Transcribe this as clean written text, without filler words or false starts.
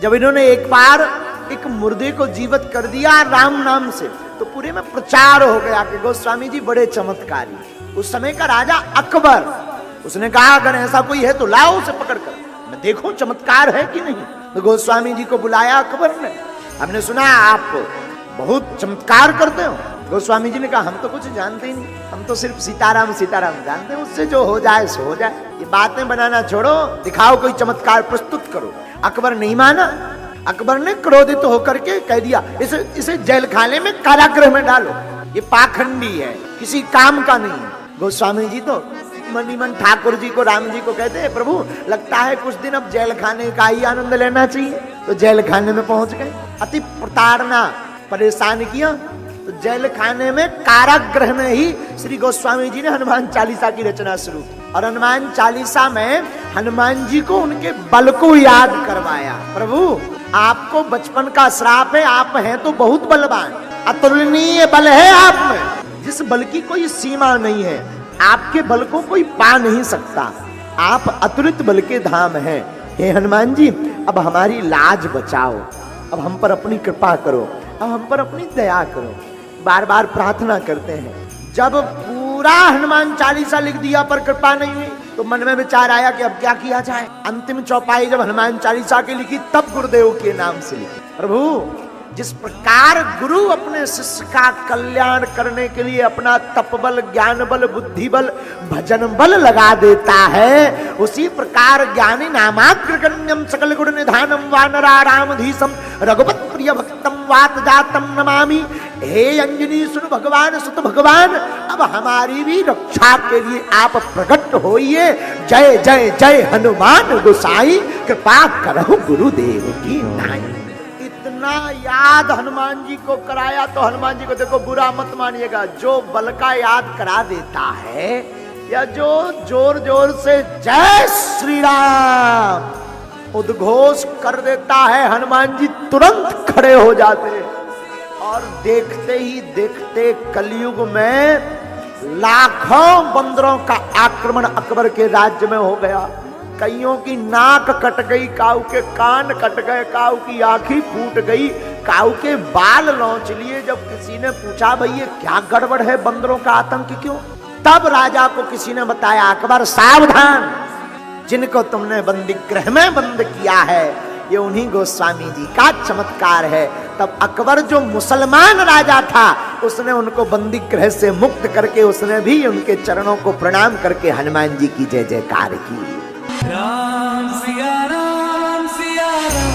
जब इन्होंने एक बार एक मुर्दे को जीवित कर दिया राम नाम से, तो पूरे में प्रचार हो गया कि गोस्वामी जी बड़े चमत्कारी। उस समय का राजा अकबर, उसने कहा अगर ऐसा कोई है तो लाओ उसे पकड़कर, मैं देखूं चमत्कार है कि नहीं। तो गोस्वामी जी को बुलाया अकबर ने, हमने सुना आप बहुत चमत्कार करते हो। गोस्वामी जी ने कहा हम तो कुछ जानते ही नहीं, हम तो सिर्फ सीताराम सीताराम जानते हैं, उससे जो हो जाए सो हो जाए, ये बातें बनाना छोड़ो, दिखाओ कोई चमत्कार प्रस्तुत करो। अकबर नहीं माना। अकबर ने क्रोधित होकर के कह दिया इसे जेल खाने में कारागृह में डालो, ये पाखंडी है, किसी काम का नहीं है। गोस्वामी जी तो मनी मन ठाकुर जी को राम जी को कहते हैं प्रभु लगता है कुछ दिन अब जेल खाने का ही आनंद लेना चाहिए। तो जेल खाने में पहुंच गए, अति प्रताड़ना परेशान किया। तो जेल खाने में कारागृह में ही श्री गोस्वामी जी ने हनुमान चालीसा की रचना शुरू की, और हनुमान चालीसा में हनुमान जी को उनके बल को याद करवाया। प्रभु आपको बचपन का श्राप है, आप हैं तो बहुत बलवान, अतुलनीय बल है आप में, जिस बल की कोई सीमा नहीं है, आपके बल को कोई पा नहीं सकता, आप अतुलित बल के धाम हैं। हे हनुमान जी अब हमारी लाज बचाओ, अब हम पर अपनी कृपा करो, अब हम पर अपनी दया करो, बार बार प्रार्थना करते हैं। जब पूरा हनुमान चालीसा लिख दिया पर कृपा नहीं हुई, तो मन में विचार आया कि अब क्या किया जाए। अंतिम चौपाई जब हनुमान चालीसा की लिखी तब गुरुदेव के नाम से लिखी। प्रभु जिस प्रकार गुरु अपने शिष्य का कल्याण करने के लिए अपना तप बल, ज्ञान बल, बुद्धि बल, भजन बल लगा देता है, उसी प्रकार ज्ञानी नामाग्रगण्यम सकल गुण निधानम वानरारामधीशम रघुपत प्रिय भक्तम वात जातम नमामि। हे अंजनी सुन भगवान सुत भगवान, अब हमारी भी रक्षा के लिए आप प्रकट होइए। जय जय जय हनुमान गोसाई, कृपा करहु गुरुदेव की नाई। इतना याद हनुमान जी को कराया। तो हनुमान जी को देखो बुरा मत मानिएगा, जो बल का याद करा देता है या जो जोर जोर से जय श्री राम उद्घोष कर देता है, हनुमान जी तुरंत खड़े हो जाते हैं। और देखते ही देखते कलयुग में लाखों बंदरों का आक्रमण अकबर के राज्य में हो गया। कईयों की नाक कट गई, काऊ के कान कट गए, काऊ की आंखें फूट गई, काऊ के बाल लौंच लिए। जब किसी ने पूछा भाई ये क्या गड़बड़ है, बंदरों का आतंक क्यों, तब राजा को किसी ने बताया अकबर सावधान, जिनको तुमने बंदी गृह में बंद किया है ये उन्हीं गोस्वामी जी का चमत्कार है। तब अकबर जो मुसलमान राजा था उसने उनको बंदी गृह से मुक्त करके उसने भी उनके चरणों को प्रणाम करके हनुमान जी की जय जयकार की। राम सिया राम सिया राम।